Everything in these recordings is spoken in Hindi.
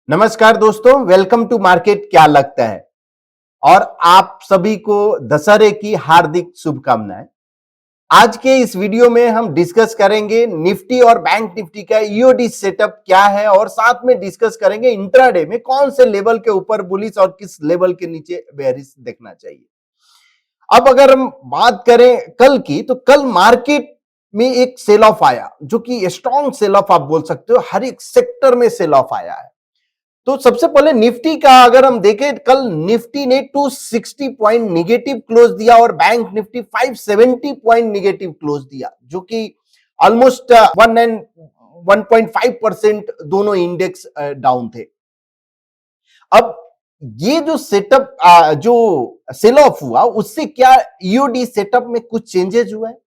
नमस्कार दोस्तों, वेलकम टू मार्केट। क्या लगता है और आप सभी को दशहरे की हार्दिक शुभकामनाएं। आज के इस वीडियो में हम डिस्कस करेंगे निफ्टी और बैंक निफ्टी का ईओडी सेटअप क्या है और साथ में डिस्कस करेंगे इंट्राडे में कौन से लेवल के ऊपर बुलिश और किस लेवल के नीचे बेयरिश देखना चाहिए। अब अगर हम बात करें कल की, तो कल मार्केट में एक सेल ऑफ आया जो कि स्ट्रॉन्ग सेल ऑफ आप बोल सकते हो। हर एक सेक्टर में सेल ऑफ आया है। तो सबसे पहले निफ्टी का अगर हम देखें, कल निफ्टी ने 260 पॉइंट निगेटिव क्लोज दिया और bank Nifty 570 point negative close दिया, जो कि ऑलमोस्ट 1.5% दोनों इंडेक्स डाउन थे। अब ये जो सेटअप जो सेल ऑफ हुआ, उससे क्या ईओडी सेटअप में कुछ चेंजेस हुआ है?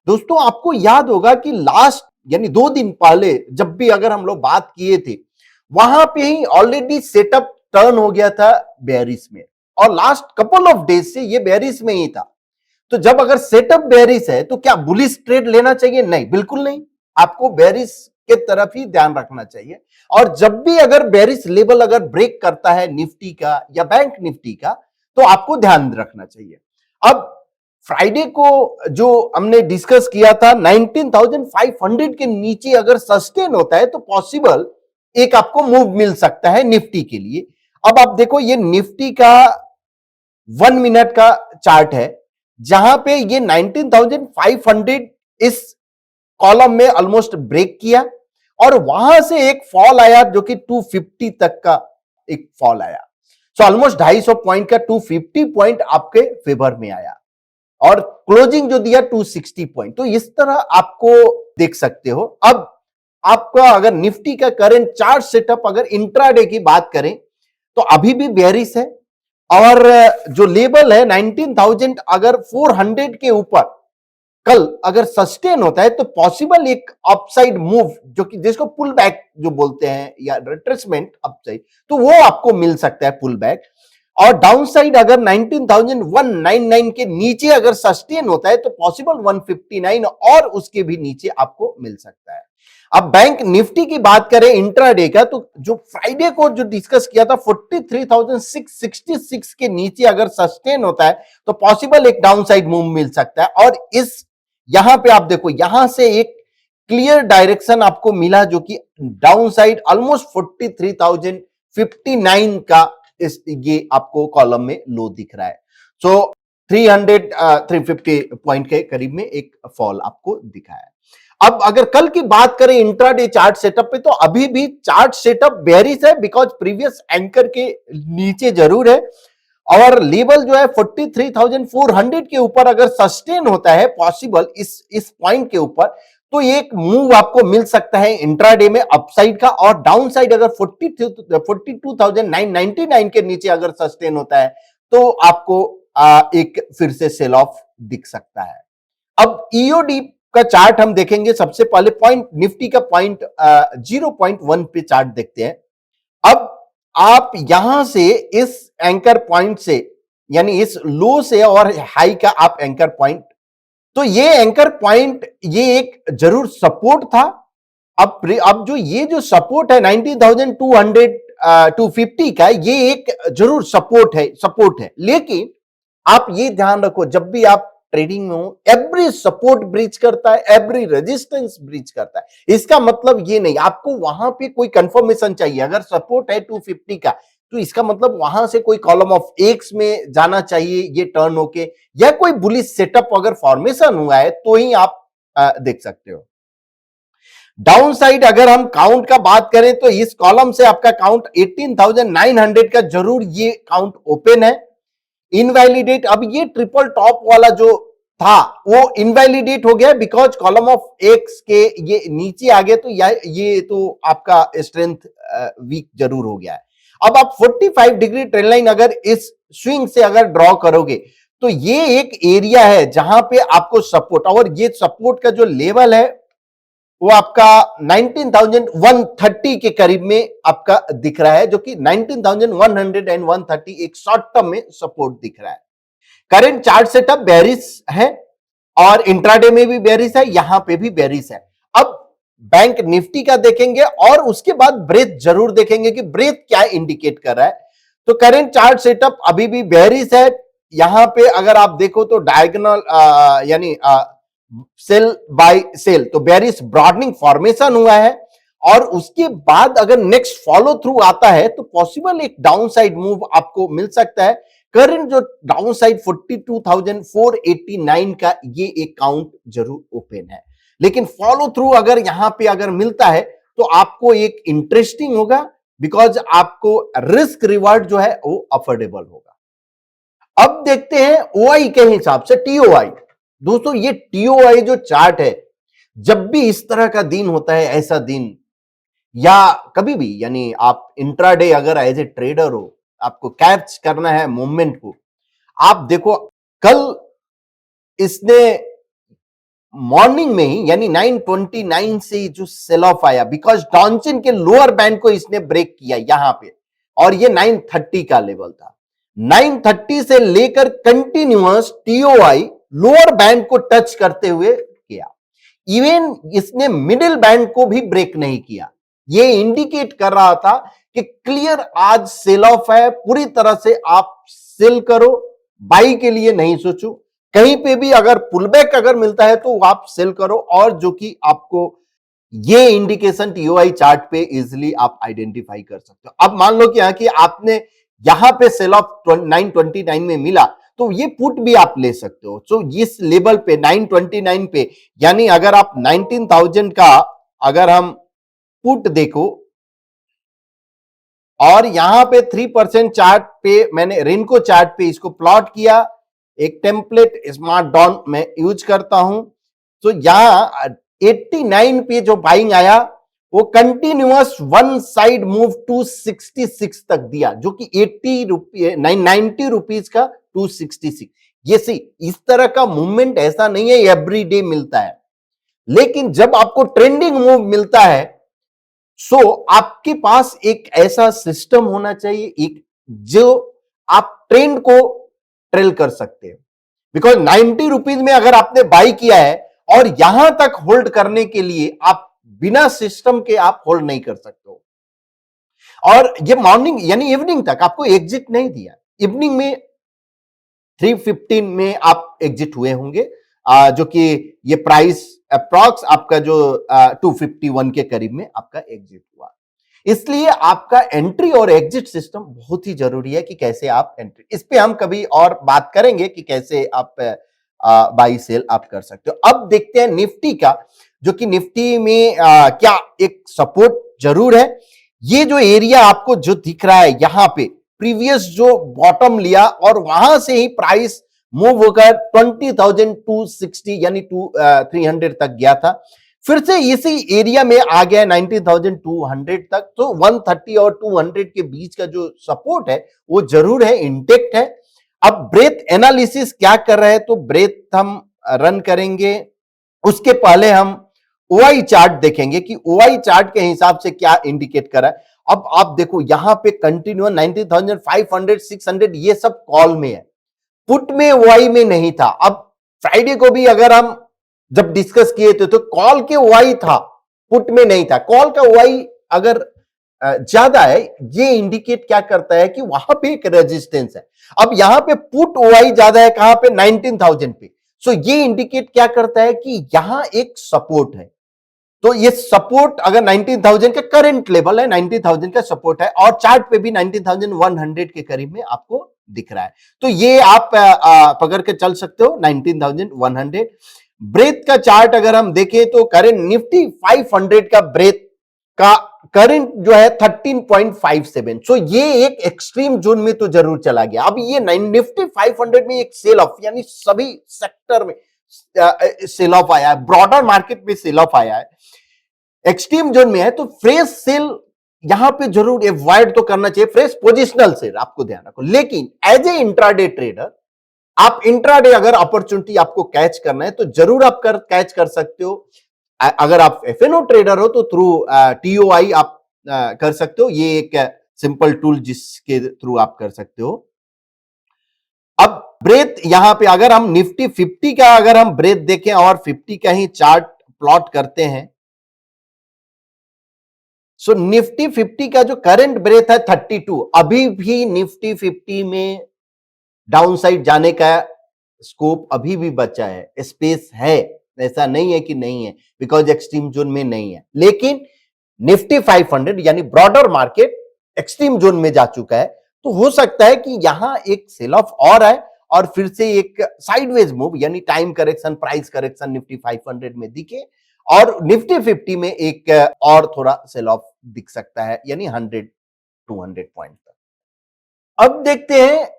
दोस्तों, आपको याद होगा कि लास्ट यानी 2 दिन पहले जब भी अगर हम लोग बात किए थे, वहां पे ही ऑलरेडी सेटअप टर्न हो गया था बेयरिश में और लास्ट कपल ऑफ डेज से ये बेयरिश में ही था। तो जब अगर सेटअप बेयरिश है तो क्या बुलिश ट्रेड लेना चाहिए? नहीं, बिल्कुल नहीं। आपको बेयरिश के तरफ ही ध्यान रखना चाहिए। और जब भी अगर बेयरिश लेवल अगर ब्रेक करता है निफ्टी का या बैंक निफ्टी का, तो आपको ध्यान रखना चाहिए। अब फ्राइडे को जो हमने डिस्कस किया था, 19,500 के नीचे अगर सस्टेन होता है तो पॉसिबल एक आपको मूव मिल सकता है निफ्टी के लिए। अब आप देखो, ये निफ्टी का 1 मिनट का चार्ट है, जहां पे ये 19,500 इस कॉलम में ऑलमोस्ट ब्रेक किया और वहां से एक फॉल आया जो कि 250 तक का एक फॉल आया। सो ऑलमोस्ट 250 पॉइंट का 250 पॉइंट आपके फेवर में आया और क्लोजिंग जो दिया 260 पॉइंट। तो इस तरह आपको देख सकते हो। अब आपका अगर निफ्टी का करंट चार्ट सेटअप अगर इंट्राडे की बात करें तो अभी भी बेयरिश है और जो लेवल है 19,000 अगर 400 के ऊपर कल अगर सस्टेन होता है तो पॉसिबल एक अपसाइड मूव, जो कि जिसको पुल बैक जो बोलते हैं या रिट्रेसमेंट अपसाइड, तो वो आपको मिल सकता है पुल बैक। और डाउन साइड अगर 19,199 के नीचे अगर सस्टेन होता है तो पॉसिबल 159 और उसके भी नीचे आपको मिल सकता है। अब बैंक निफ्टी की बात करें इंट्राडे का, तो जो फ्राइडे को जो डिस्कस किया था 43,666 के नीचे अगर सस्टेन होता है तो पॉसिबल एक डाउन साइड मूव मिल सकता है। और इस यहां पे आप देखो, यहां से एक क्लियर डायरेक्शन आपको मिला जो कि डाउन साइड ऑलमोस्ट 43,059 का ये आपको कॉलम में लो दिख रहा है। सो 350 पॉइंट के करीब में एक फॉल आपको दिखा है। अब अगर कल की बात करें इंट्राडे चार्ट सेटअप पे, तो अभी भी चार्ट सेटअप बेयरिश है बिकॉज प्रीवियस एंकर के नीचे जरूर है और लेवल जो है 43,400 के ऊपर अगर सस्टेन होता है पॉसिबल इस पॉइंट के ऊपर, तो एक मूव आपको मिल सकता है इंट्राडे में अपसाइड का। और डाउन साइड अगर 42,999 के नीचे अगर सस्टेन होता है तो आपको एक फिर से सेल ऑफ दिख सकता है। अब ईओडी का चार्ट हम देखेंगे। सबसे पहले पॉइंट निफ्टी का पॉइंट 0.1 पे चार्ट देखते हैं। अब आप यहां से इस एंकर पॉइंट से यानी इस लो से और हाई का आप एंकर पॉइंट, तो ये एंकर पॉइंट ये एक जरूर सपोर्ट था। अब जो ये जो सपोर्ट है 19,200 250 का, ये एक जरूर सपोर्ट है। लेकिन आप ये ध्यान रखो, जब भी आप ट्रेडिंग में हो, एवरी सपोर्ट ब्रीच करता है, एवरी रेजिस्टेंस ब्रीच करता है। इसका मतलब ये नहीं, आपको वहां पे कोई कंफर्मेशन चाहिए। अगर सपोर्ट है 250 का, तो इसका मतलब वहां से कोई कॉलम ऑफ एक्स में जाना चाहिए ये टर्न होके, या कोई बुलिश सेटअप अगर फॉर्मेशन हुआ है तो ही आप देख सकते हो। डाउन साइड अगर हम काउंट का बात करें तो इस कॉलम से आपका काउंट 18,900 का जरूर ये काउंट ओपन है। इनवैलिडेट, अब ये ट्रिपल टॉप वाला जो था वो इनवैलिडेट हो गया बिकॉज कॉलम ऑफ एक्स के ये नीचे आ गया, तो ये तो आपका स्ट्रेंथ वीक जरूर हो गया है। अब आप 45 डिग्री ट्रेंड लाइन अगर इस स्विंग से अगर ड्रॉ करोगे तो ये एक एरिया है जहां पे आपको सपोर्ट, और ये सपोर्ट का जो लेवल है वो आपका 19,130 के करीब में आपका दिख रहा है, जो कि 19,100 एंड 130 एक शॉर्ट टर्म में सपोर्ट दिख रहा है। करंट चार्ट सेटअप बेयरिश है और इंट्राडे में भी बेयरिश है, यहां पे भी बेयरिश है। अब बैंक निफ्टी का देखेंगे और उसके बाद ब्रेथ जरूर देखेंगे कि ब्रेथ क्या इंडिकेट कर रहा है। तो करेंट चार्ट सेटअप अभी भी बेयरिश है। यहां पे अगर आप देखो तो डायगोनल यानी सेल बाय सेल, तो बेयरिश ब्रॉडनिंग फॉर्मेशन हुआ है और उसके बाद अगर नेक्स्ट फॉलो थ्रू आता है तो पॉसिबल एक डाउन साइड मूव आपको मिल सकता है। करंट जो डाउन साइड 42,489 का ये एक काउंट जरूर ओपन है, लेकिन फॉलो थ्रू अगर यहां पे अगर मिलता है तो आपको एक इंटरेस्टिंग होगा, बिकॉज आपको रिस्क रिवार्ड जो है वो अफोर्डेबल होगा। अब देखते हैं ओआई के हिसाब से टीओआई। दोस्तों ये टीओआई जो चार्ट है, जब भी इस तरह का दिन होता है, ऐसा दिन या कभी भी, यानी आप इंट्राडे अगर एज ए ट्रेडर हो, आपको कैच करना है मूवमेंट को, आप देखो कल इसने मॉर्निंग में ही यानी 929 से जो सेल ऑफ आया, बिकॉज डॉनचिन के लोअर बैंड को इसने ब्रेक किया यहां पे, और ये 930 का लेवल था। 930 से लेकर कंटिन्यूअस टीओआई लोअर बैंड को टच करते हुए किया, इवन इसने मिडिल बैंड को भी ब्रेक नहीं किया। ये इंडिकेट कर रहा था कि क्लियर आज सेल ऑफ है, पूरी तरह से आप सेल करो, बाई के लिए नहीं सोचो। कहीं पे भी अगर पुलबैक अगर मिलता है तो आप सेल करो, और जो कि आपको ये इंडिकेशन टीओआई चार्ट पे इजिली आप आइडेंटिफाई कर सकते हो। अब मान लो कि आपने यहां पे सेल ऑफ 929 में मिला, तो ये पुट भी आप ले सकते हो। सो इस लेवल पे 929 पे, यानी अगर आप 19,000 का अगर हम पुट देखो, और यहां पे 3% चार्ट पे मैंने रिनको चार्ट पे इसको प्लॉट किया, एक टेम्पलेट स्मार्ट डॉन में यूज करता हूं। तो यहां 89 पे जो बाइंग आया वो कंटिन्यूअस वन साइड मूव 266 तक दिया, जो कि 90 रुपीज का 266। ये सी इस तरह का मूवमेंट ऐसा नहीं है एवरी डे मिलता है, लेकिन जब आपको ट्रेंडिंग मूव मिलता है, सो आपके पास एक ऐसा सिस्टम होना चाहिए, एक जो आप ट्रेंड को ट्रेल कर सकते हैं। बिकॉज 90 रुपीज में अगर आपने बाई किया है और यहां तक होल्ड करने के लिए आप बिना सिस्टम के आप होल्ड नहीं कर सकते हो। और ये मॉर्निंग यानी इवनिंग तक आपको एग्जिट नहीं दिया। इवनिंग में 315 में आप एग्जिट हुए होंगे, जो कि ये प्राइस अप्रॉक्स आपका जो 251 के करीब में आपका एग्जिट हुआ। इसलिए आपका एंट्री और एग्जिट सिस्टम बहुत ही जरूरी है कि कैसे आप एंट्री, इस पे हम कभी और बात करेंगे कि कैसे आप बाई सेल आप कर सकते हो। अब देखते हैं निफ्टी का, जो कि निफ्टी में क्या एक सपोर्ट जरूर है। ये जो एरिया आपको जो दिख रहा है यहां पे, प्रीवियस जो बॉटम लिया और वहां से ही प्राइस मूव होकर 20,260 यानी 300 तक गया था, फिर से इसी एरिया में आ गया 19,200 तक। तो 130 और 200 के बीच का जो सपोर्ट है वो जरूर है, इंटेक्ट है। अब ब्रेथ एनालिसिस क्या कर रहे हैं, तो ब्रेथ हम रन करेंगे, उसके पहले हम ओआई चार्ट देखेंगे कि ओआई चार्ट के हिसाब से क्या इंडिकेट कर रहा है। अब आप देखो यहां पे कंटिन्यू 19,500 600 ये सब कॉल में है, पुट में ओआई में नहीं था। अब फ्राइडे को भी अगर हम जब डिस्कस किए थे तो कॉल के ओआई था, पुट में नहीं था। कॉल का ओआई अगर ज्यादा है, ये इंडिकेट क्या करता है कि वहां पे एक रेजिस्टेंस है। अब यहां पे पुट ओआई ज्यादा है, कहां पे 19,000 पे। सो ये इंडिकेट क्या करता है कि यहां एक सपोर्ट है। तो ये सपोर्ट अगर 19,000 का करंट लेवल है, 90,000 का सपोर्ट है, और चार्ट पे भी 19,100 के करीब में आपको दिख रहा है। तो ये आप पकड़ के चल सकते हो 19,100। ब्रेथ का चार्ट अगर हम देखें तो करंट निफ्टी 500 का ब्रेथ का करंट जो है 13.57। सो ये एक एक्सट्रीम जोन में तो जरूर चला गया। अब ये निफ्टी 500 में एक सेल ऑफ, यानी सभी सेक्टर में सेल ऑफ आया है, ब्रॉडर मार्केट में सेल ऑफ आया है, एक्सट्रीम जोन में है। तो फ्रेश सेल यहां पे जरूर अवॉइड तो करना चाहिए, फ्रेश पोजिशनल सेल आपको ध्यान रखो। लेकिन एज ए इंट्राडे ट्रेडर, आप इंट्राडे अगर अपॉर्चुनिटी आपको कैच करना है तो जरूर आप कैच कर सकते हो। अगर आप एफएनओ ट्रेडर हो तो थ्रू टीओआई आप कर सकते हो, ये एक सिंपल टूल जिसके थ्रू आप कर सकते हो। अब ब्रेथ यहां पे अगर हम निफ्टी 50 का अगर हम ब्रेथ देखें और 50 का ही चार्ट प्लॉट करते हैं, सो निफ्टी 50 का जो करंट ब्रेथ है 32, अभी भी निफ्टी 50 में डाउनसाइड जाने का स्कोप अभी भी बचा है, स्पेस है, ऐसा नहीं है कि नहीं है, बिकॉज एक्सट्रीम जोन में नहीं है। लेकिन निफ्टी 500 यानी ब्रॉडर मार्केट एक्सट्रीम जोन में जा चुका है, तो हो सकता है कि यहां एक सेल ऑफ और है और फिर से एक साइडवेज मूव यानी time correction, price correction Nifty 500 में दिखे और निफ्टी 50 में एक और थोड़ा सेल ऑफ दिख सकता है, यानी 100-200 पॉइंट तक। अब देखते हैं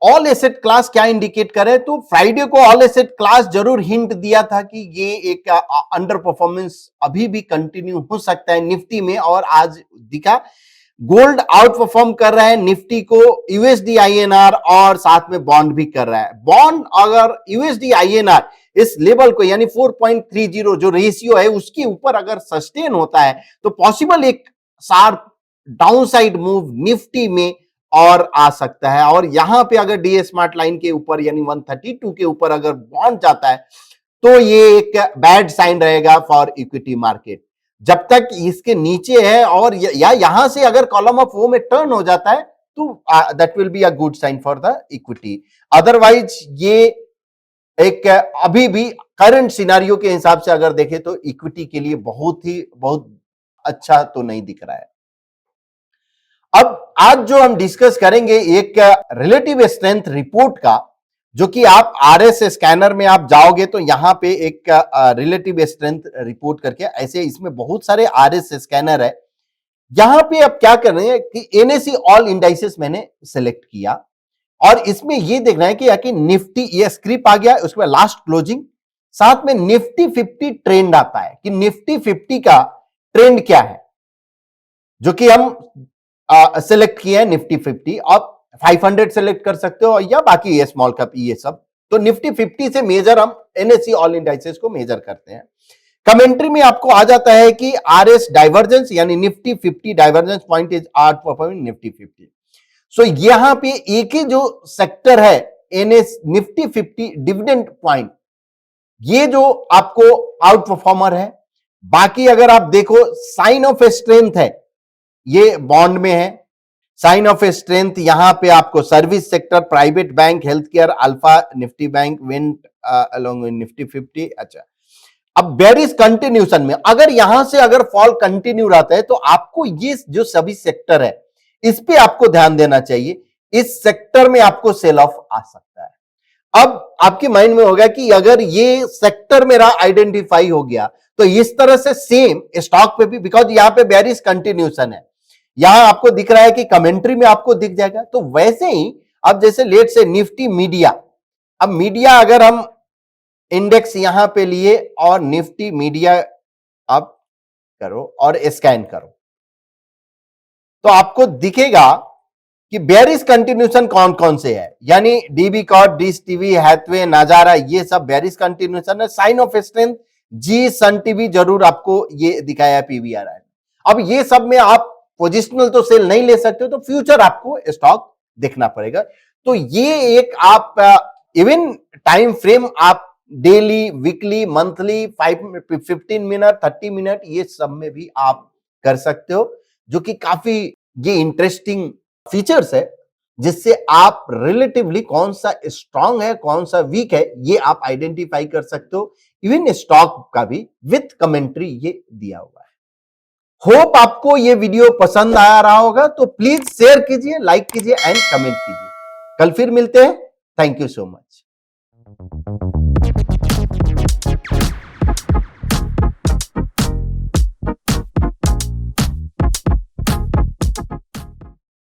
ऑल एसेट क्लास क्या इंडिकेट करे। तो फ्राइडे को ऑल एसेट क्लास जरूर हिंट दिया था कि ये एक अंडर परफॉर्मेंस अभी भी कंटिन्यू हो सकता है निफ्टी में, और आज दिखा गोल्ड आउट परफॉर्म कर रहा है निफ्टी को, यूएसडी आईएनआर और साथ में बॉन्ड भी कर रहा है। बॉन्ड अगर यूएसडी आईएनआर इस लेवल को यानी 4.30 जो रेशियो है उसके ऊपर अगर सस्टेन होता है तो पॉसिबल एक शार्प डाउनसाइड मूव निफ्टी में और आ सकता है। और यहां पे अगर डी स्मार्ट लाइन के ऊपर यानी 132 के ऊपर अगर बॉन्ड जाता है तो ये एक बैड साइन रहेगा फॉर इक्विटी मार्केट। जब तक इसके नीचे है और या यहां से अगर कॉलम ऑफ वो में टर्न हो जाता है तो that will be a good sign for the equity. Otherwise ये एक अभी भी करंट सिनारियो के हिसाब से अगर देखें तो इक्विटी के लिए बहुत अच्छा तो नहीं दिख रहा है। अब आज जो हम डिस्कस करेंगे एक रिलेटिव स्ट्रेंथ रिपोर्ट का, जो कि आप आरएस स्कैनर में आप जाओगे तो यहां पे एक रिलेटिव स्ट्रेंथ रिपोर्ट करके, ऐसे इसमें बहुत सारे आरएस स्कैनर है। यहां पे अब क्या कर रहे हैं कि एनएससी ऑल इंडाइसेस मैंने सेलेक्ट किया और इसमें ये देखना है कि निफ्टी ये स्क्रिप आ गया, उसके बाद लास्ट क्लोजिंग, साथ में निफ्टी 50 ट्रेंड आता है कि निफ्टी 50 का ट्रेंड क्या है, जो कि हम सेलेक्ट किया है निफ्टी 50। आप 500 सेलेक्ट कर सकते हो या बाकी ये स्मॉल कैप ये सब। तो निफ्टी 50 से मेजर हम एनएससी ऑल इंडाइसेस को मेजर करते हैं। कमेंट्री में आपको आ जाता है कि आरएस डाइवर्जेंस यानी Nifty 50 divergence point is out performing Nifty 50। सो यहां पे एक ही जो सेक्टर है एनएस निफ्टी 50 डिविडेंड पॉइंट, ये जो आपको आउट परफॉर्मर है। बाकी अगर आप देखो साइन ऑफ स्ट्रेंथ है, ये बॉन्ड में है। साइन ऑफ स्ट्रेंथ यहां पे आपको service sector, private bank, health care, alpha, Nifty bank went along with Nifty 50। अच्छा, अब बेरिश कंटिन्यूशन में अगर यहां से अगर फॉल कंटिन्यू रहता है तो आपको ये जो सभी सेक्टर है इस पे आपको ध्यान देना चाहिए। इस सेक्टर में आपको सेल ऑफ आ सकता है। अब आपके माइंड में होगा कि अगर ये सेक्टर मेरा आइडेंटिफाई हो गया तो इस तरह से सेम स्टॉक पे भी, बिकॉज यहां पे बेरिश कंटिन्यूशन है, यहां आपको दिख रहा है कि कमेंट्री में आपको दिख जाएगा। तो वैसे ही अब जैसे लेट से निफ्टी मीडिया, अब मीडिया अगर हम इंडेक्स यहां पे लिए और निफ्टी मीडिया आप करो और स्कैन करो तो आपको दिखेगा कि बेरिश कंटिन्यूशन कौन कौन से है, यानी DB Corp, Dish TV, Hathway, Nazara, ये सब बेरिश कंटिन्यूशन है। Sign of strength Zee, Sun TV जरूर आपको ये दिखाया पीवीआर है। अब ये सब में आप पोजिशनल तो सेल नहीं ले सकते हो, तो फ्यूचर आपको स्टॉक देखना पड़ेगा। तो ये एक आप इवन टाइम फ्रेम आप daily, weekly, monthly, 15 minute, 30 minute, ये सब में भी आप कर सकते हो, जो कि काफी ये इंटरेस्टिंग फीचर्स है, जिससे आप रिलेटिवली कौन सा स्ट्रांग है कौन सा वीक है ये आप आइडेंटिफाई कर सकते हो। इवन स्टॉक का भी विथ कमेंट्री ये दिया हुआ है। होप आपको ये वीडियो पसंद आ रहा होगा, तो प्लीज शेयर कीजिए, लाइक कीजिए एंड कमेंट कीजिए। कल फिर मिलते हैं। Thank you so much.